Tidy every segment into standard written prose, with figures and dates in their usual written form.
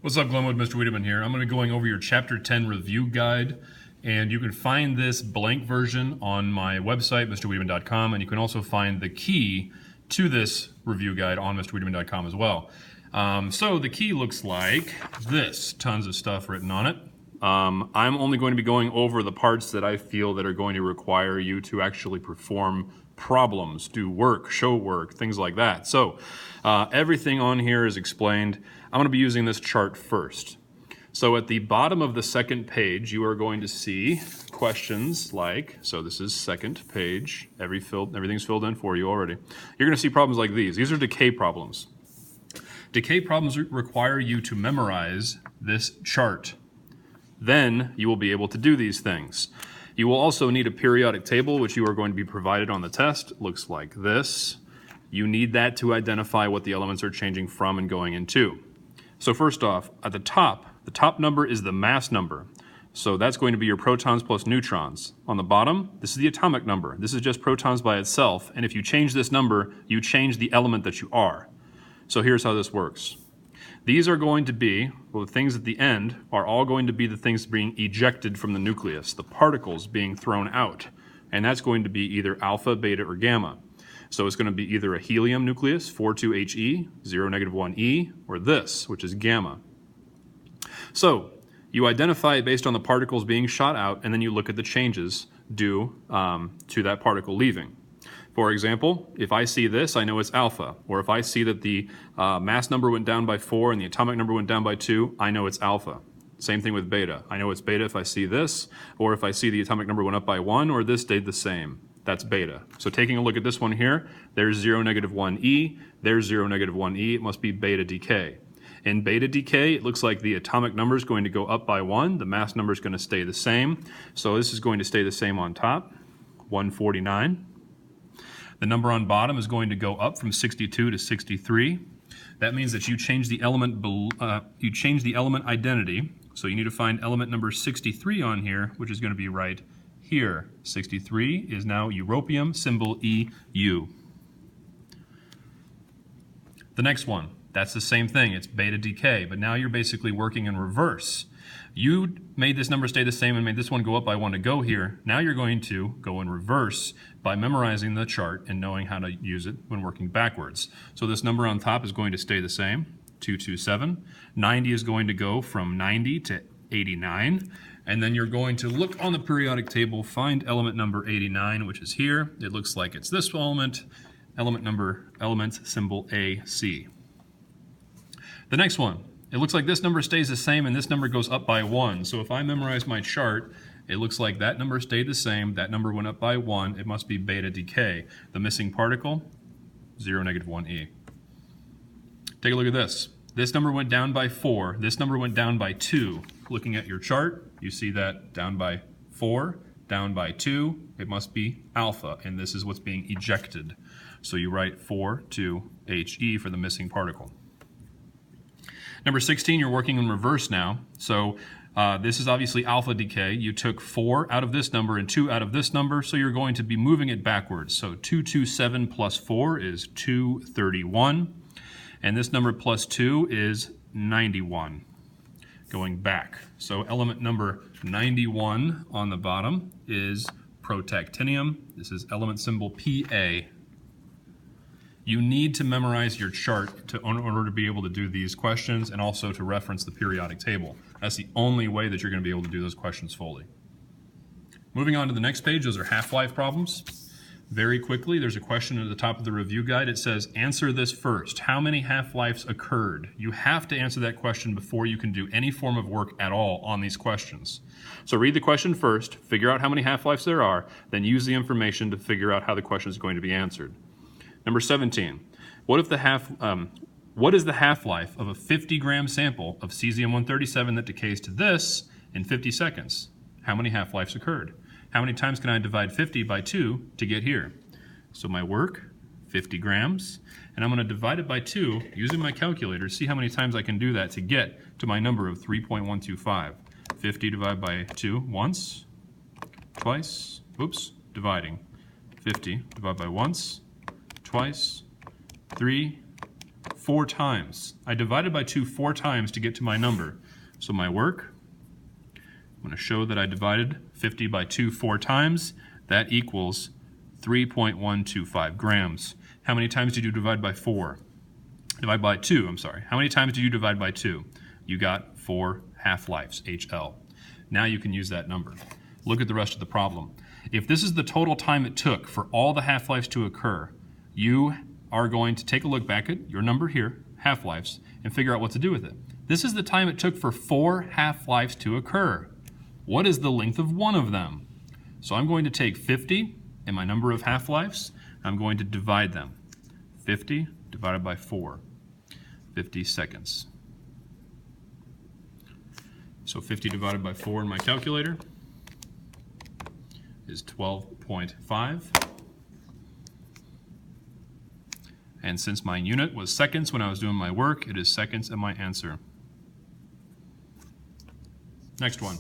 What's up, Glenwood? Mr. Wiedeman here. I'm going to be going over your Chapter 10 review guide, and you can find this blank version on my website, mr.wiedeman.com, and you can also find the key to this review guide on mr.wiedeman.com as well. So the key looks like this. Tons of stuff written on it. I'm only going to be going over the parts that I feel that are going to require you to actually perform problems, do work, show work, things like that. So everything on here is explained. I'm going to be using this chart first. So at the bottom of the second page, you are going to see questions like, so this is second page, everything's filled in for you already. You're going to see problems like these. These are decay problems. Decay problems require you to memorize this chart. Then you will be able to do these things. You will also need a periodic table, which you are going to be provided on the test. It looks like this. You need that to identify what the elements are changing from and going into. So first off, at the top number is the mass number. So that's going to be your protons plus neutrons. On the bottom, this is the atomic number. This is just protons by itself. And if you change this number, you change the element that you are. So here's how this works. These are going to be, well, the things at the end are all going to be the things being ejected from the nucleus, the particles being thrown out. And that's going to be either alpha, beta, or gamma. So it's going to be either a helium nucleus, 4,2He, 0, -1e, or this, which is gamma. So you identify it based on the particles being shot out, and then you look at the changes due to that particle leaving. For example, if I see this, I know it's alpha. Or if I see that the mass number went down by 4 and the atomic number went down by 2, I know it's alpha. Same thing with beta. I know it's beta if I see this, or if I see the atomic number went up by 1, or this stayed the same. That's beta. So taking a look at this one here, there's 0, -1e, there's 0, -1e, it must be beta decay. In beta decay, it looks like the atomic number is going to go up by 1, the mass number is going to stay the same. So this is going to stay the same on top, 149. The number on bottom is going to go up from 62 to 63. That means that you change the element identity. So you need to find element number 63 on here, which is going to be right here. 63 is now europium, symbol EU. The next one, that's the same thing. It's beta decay, but now you're basically working in reverse. You made this number stay the same and made this one go up by 1 to go here. Now you're going to go in reverse by memorizing the chart and knowing how to use it when working backwards. So this number on top is going to stay the same, 227. 90 is going to go from 90 to 89. And then you're going to look on the periodic table, find element number 89, which is here. It looks like it's this element, element symbol AC. The next one, it looks like this number stays the same and this number goes up by 1. So if I memorize my chart, it looks like that number stayed the same, that number went up by 1, it must be beta decay. The missing particle, 0, -1e. Take a look at this. This number went down by 4, this number went down by 2. Looking at your chart, you see that down by 4, down by 2, it must be alpha, and this is what's being ejected. So you write 4,2He for the missing particle. Number 16, you're working in reverse now. So this is obviously alpha decay. You took 4 out of this number and 2 out of this number, so you're going to be moving it backwards. So 227 plus 4 is 231, and this number plus 2 is 91. Going back. So element number 91 on the bottom is protactinium. This is element symbol Pa. You need to memorize your chart in order to be able to do these questions and also to reference the periodic table. That's the only way that you're going to be able to do those questions fully. Moving on to the next page, those are half-life problems. Very quickly, there's a question at the top of the review guide. It says, answer this first. How many half-lives occurred? You have to answer that question before you can do any form of work at all on these questions. So read the question first, figure out how many half-lives there are, then use the information to figure out how the question is going to be answered. Number 17, what is the half-life of a 50-gram sample of cesium-137 that decays to this in 50 seconds? How many half-lives occurred? How many times can I divide 50 by 2 to get here? So my work, 50 grams, and I'm going to divide it by 2 using my calculator, see how many times I can do that to get to my number of 3.125. 50 divided by 2 once, twice, dividing. 50 divided by once, twice, 3, 4 times. I divided by 2 4 times to get to my number. So my work, I'm going to show that I divided 50 by 2 4 times. That equals 3.125 grams. How many times did you divide by 4? Divide by 2, I'm sorry. How many times did you divide by 2? You got 4 half-lives, HL. Now you can use that number. Look at the rest of the problem. If this is the total time it took for all the half-lives to occur, you are going to take a look back at your number here, half-lives, and figure out what to do with it. This is the time it took for 4 half-lives to occur. What is the length of one of them? So I'm going to take 50 and my number of half-lives. I'm going to divide them. 50 divided by 4. 50 seconds. So 50 divided by 4 in my calculator is 12.5. And since my unit was seconds when I was doing my work, it is seconds in my answer. Next one.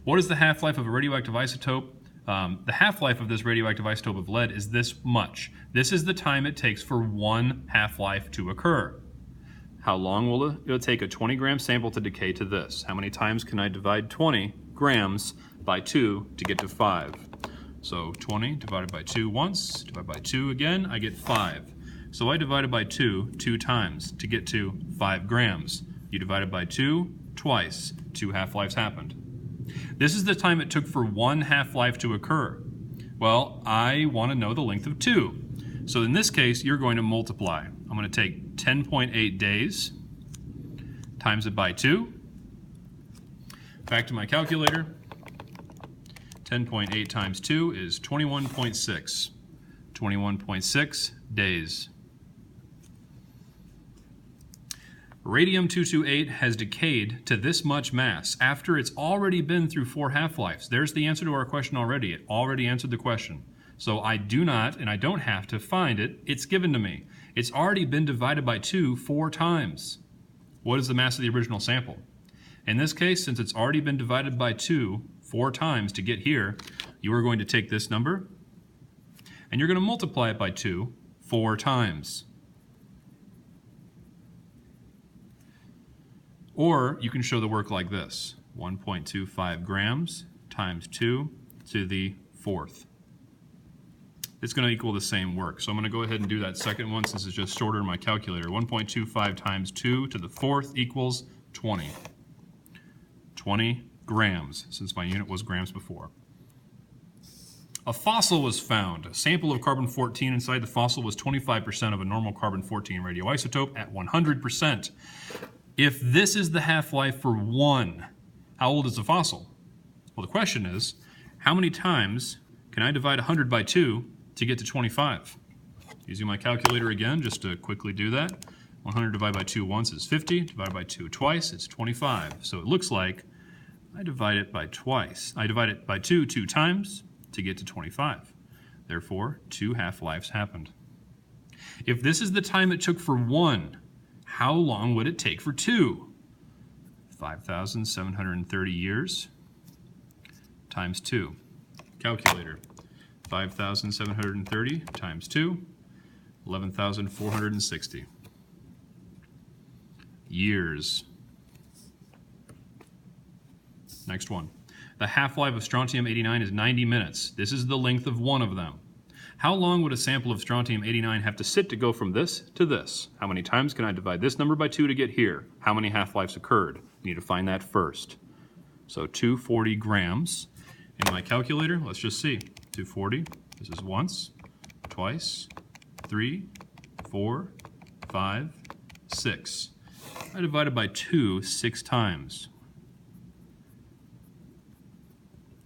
What is the half-life of a radioactive isotope? The half-life of this radioactive isotope of lead is this much. This is the time it takes for one half-life to occur. How long will it take a 20-gram sample to decay to this? How many times can I divide 20 grams by 2 to get to 5? So 20 divided by 2 once, divided by 2 again, I get 5. So I divided by 2 times to get to 5 grams. You divided by 2 twice, 2 half-lives happened. This is the time it took for one half-life to occur. Well, I want to know the length of 2. So in this case, you're going to multiply. I'm going to take 10.8 days, times it by 2. Back to my calculator. 10.8 times 2 is 21.6. 21.6 days. Radium-228 has decayed to this much mass after it's already been through 4 half-lives. There's the answer to our question already. It already answered the question. So I do not, and I don't have to find it. It's given to me. It's already been divided by 2 4 times. What is the mass of the original sample? In this case, since it's already been divided by 2 4 times to get here, you are going to take this number and you're going to multiply it by 2 4 times. Or you can show the work like this. 1.25 grams times 2 to the 4th. It's going to equal the same work. So I'm going to go ahead and do that second one since it's just shorter in my calculator. 1.25 times 2 to the 4th equals 20. 20 grams, since my unit was grams before. A fossil was found. A sample of carbon-14 inside the fossil was 25% of a normal carbon-14 radioisotope at 100%. If this is the half-life for 1, how old is the fossil? Well, the question is, how many times can I divide 100 by 2 to get to 25? Using my calculator again, just to quickly do that. 100 divided by 2 once is 50, divided by 2 twice, it's 25. So it looks like I divide it by twice. I divide it by 2 times to get to 25. Therefore, 2 half-lives happened. If this is the time it took for 1, how long would it take for 2? 5,730 years times 2. Calculator. 5,730 times 2, 11,460 years. Next one. The half-life of strontium-89 is 90 minutes. This is the length of one of them. How long would a sample of strontium-89 have to sit to go from this to this? How many times can I divide this number by 2 to get here? How many half-lives occurred? You need to find that first. So 240 grams. In my calculator, let's just see. 240, this is once, twice, 3, 4, 5, 6. I divided by 2 6 times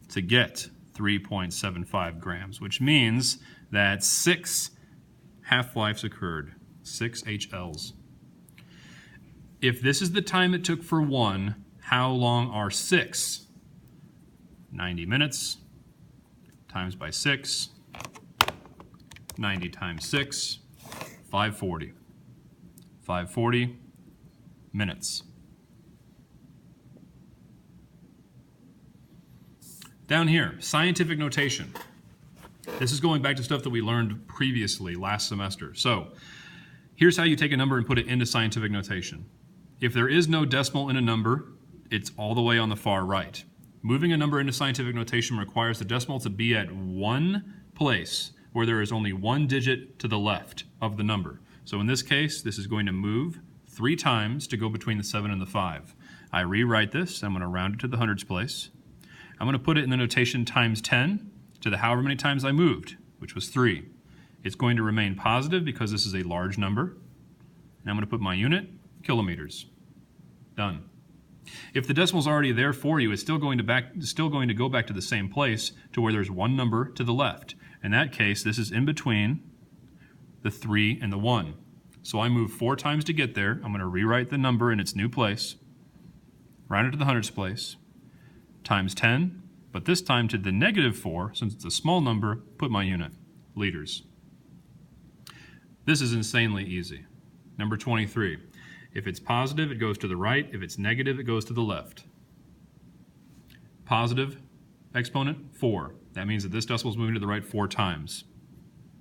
to get 3.75 grams, which means that 6 half-lives occurred, 6 HLs. If this is the time it took for 1, how long are 6? 90 minutes times by 6, 90 times 6, 540. 540 minutes. Down here, scientific notation. This is going back to stuff that we learned previously last semester. So, Here's how you take a number and put it into scientific notation. If there is no decimal in a number, it's all the way on the far right. Moving a number into scientific notation requires the decimal to be at one place where there is only one digit to the left of the number. So in this case, this is going to move 3 times to go between the 7 and the 5. I rewrite this. I'm going to round it to the hundreds place. I'm going to put it in the notation times 10 to the however many times I moved, which was 3. It's going to remain positive because this is a large number. And I'm going to put my unit, kilometers. Done. If the decimal's already there for you, it's still going to go back to the same place to where there's one number to the left. In that case, this is in between the 3 and the 1. So I move 4 times to get there. I'm going to rewrite the number in its new place, round it to the hundreds place, times 10, but this time to the -4, since it's a small number, put my unit, liters. This is insanely easy. Number 23. If it's positive, it goes to the right. If it's negative, it goes to the left. Positive exponent, 4. That means that this decimal is moving to the right 4 times.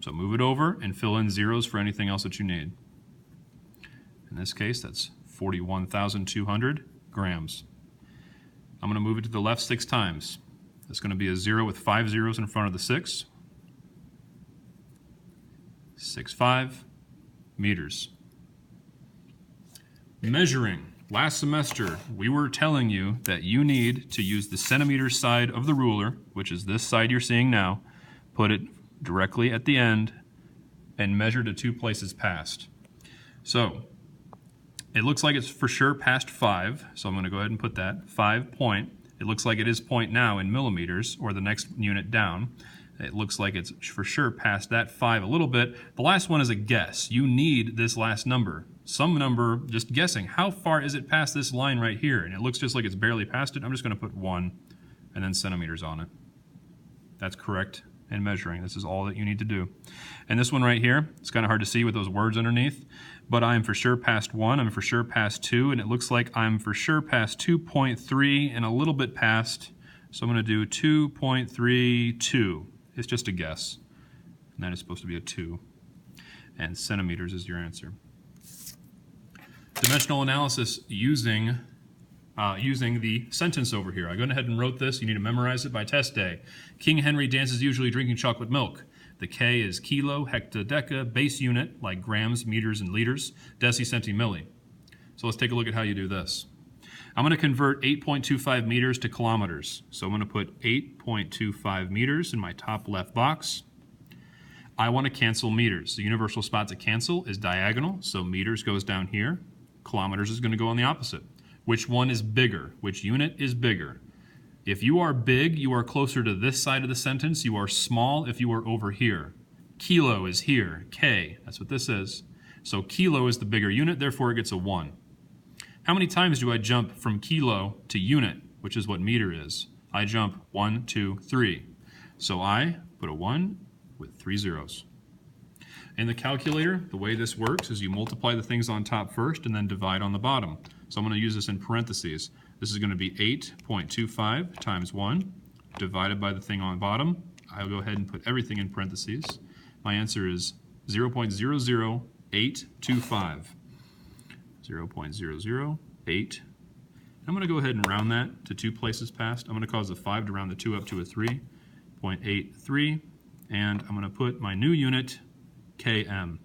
So move it over and fill in zeros for anything else that you need. In this case, that's 41,200 grams. I'm going to move it to the left 6 times. That's going to be a 0 with 5 zeros in front of the 6. 6.5 meters. Measuring. Last semester, we were telling you that you need to use the centimeter side of the ruler, which is this side you're seeing now, put it directly at the end, and measure to 2 places past. So, it looks like it's for sure past 5, so I'm going to go ahead and put that. 5 point. It looks like it is point now in millimeters, or the next unit down. It looks like it's for sure past that 5 a little bit. The last one is a guess. You need this last number. Some number, just guessing. How far is it past this line right here? And it looks just like it's barely past it. I'm just going to put 1 and then centimeters on it. That's correct in measuring. This is all that you need to do. And this one right here, it's kind of hard to see with those words underneath, but I'm for sure past 1, I'm for sure past 2, and it looks like I'm for sure past 2.3 and a little bit past, so I'm going to do 2.32. It's just a guess. And that is supposed to be a 2. And centimeters is your answer. Dimensional analysis using the sentence over here. I went ahead and wrote this. You need to memorize it by test day. King Henry dances usually drinking chocolate milk. The K is kilo, hecta, deca, base unit, like grams, meters, and liters, deci, centi, milli. So let's take a look at how you do this. I'm going to convert 8.25 meters to kilometers. So I'm going to put 8.25 meters in my top left box. I want to cancel meters. The universal spot to cancel is diagonal, so meters goes down here. Kilometers is going to go on the opposite. Which one is bigger? Which unit is bigger? If you are big, you are closer to this side of the sentence. You are small if you are over here. Kilo is here. K, that's what this is. So kilo is the bigger unit, therefore it gets a 1. How many times do I jump from kilo to unit, which is what meter is? I jump 1, 2, 3. So I put a 1 with 3 zeros. In the calculator, the way this works is you multiply the things on top first and then divide on the bottom. So I'm going to use this in parentheses. This is going to be 8.25 times 1 divided by the thing on bottom. I'll go ahead and put everything in parentheses. My answer is 0.00825. 0.008. I'm going to go ahead and round that to 2 places past. I'm going to cause a 5 to round the 2 up to a 3. 0.83. And I'm going to put my new unit, km.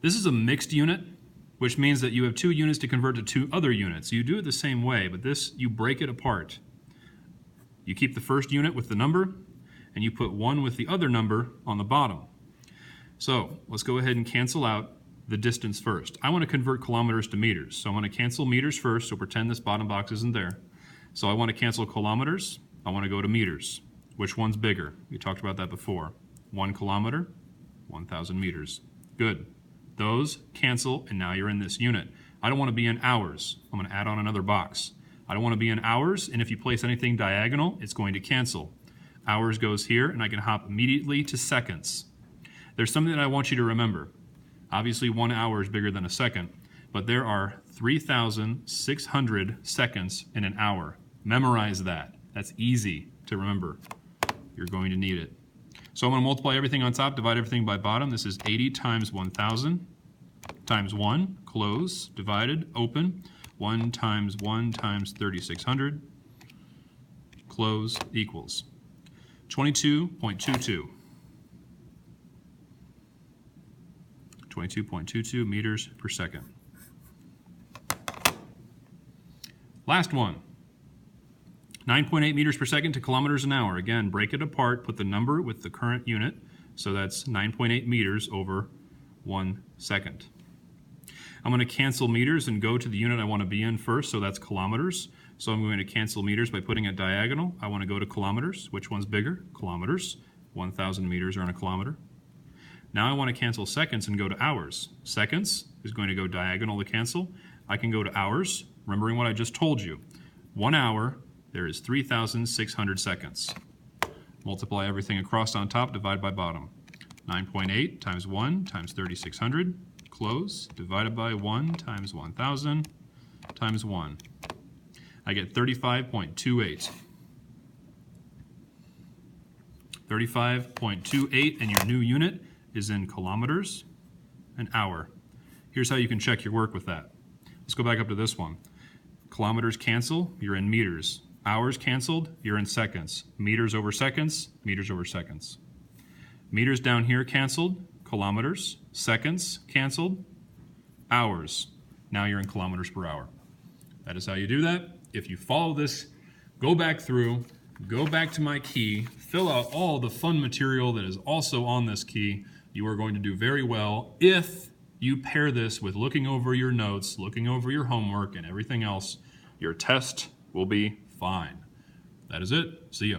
This is a mixed unit, which means that you have 2 units to convert to 2 other units. You do it the same way, but this, you break it apart. You keep the first unit with the number, and you put 1 with the other number on the bottom. So let's go ahead and cancel out the distance first. I want to convert kilometers to meters, so I'm going to cancel meters first, so pretend this bottom box isn't there. So I want to cancel kilometers. I want to go to meters. Which one's bigger? We talked about that before. 1 kilometer, 1,000 meters. Good. Those cancel, and now you're in this unit. I don't want to be in hours. I'm going to add on another box. I don't want to be in hours, and if you place anything diagonal, it's going to cancel. Hours goes here, and I can hop immediately to seconds. There's something that I want you to remember. Obviously, 1 hour is bigger than a second, but there are 3,600 seconds in an hour. Memorize that. That's easy to remember. You're going to need it. So I'm going to multiply everything on top, divide everything by bottom. This is 80 times 1,000 times 1, close, divided, open. 1 times 3,600, close, equals 22.22. 22.22 meters per second. Last one. 9.8 meters per second to kilometers an hour. Again, break it apart, put the number with the current unit. So that's 9.8 meters over 1 second. I'm going to cancel meters and go to the unit I want to be in first, so that's kilometers. So I'm going to cancel meters by putting it diagonal. I want to go to kilometers. Which one's bigger? Kilometers. 1,000 meters are in a kilometer. Now I want to cancel seconds and go to hours. Seconds is going to go diagonal to cancel. I can go to hours, remembering what I just told you. 1 hour, there is 3,600 seconds. Multiply everything across on top, divide by bottom. 9.8 times 1 times 3,600, close, divided by 1 times 1,000 times 1. I get 35.28. 35.28, and your new unit is in kilometers an hour. Here's how you can check your work with that. Let's go back up to this one. Kilometers cancel, you're in meters. Hours canceled, you're in seconds. Meters over seconds, meters over seconds. Meters down here canceled, kilometers. Seconds canceled, hours. Now you're in kilometers per hour. That is how you do that. If you follow this, go back through, go back to my key, fill out all the fun material that is also on this key. You are going to do very well if you pair this with looking over your notes, looking over your homework, and everything else. Your test will be fine. That is it. See ya.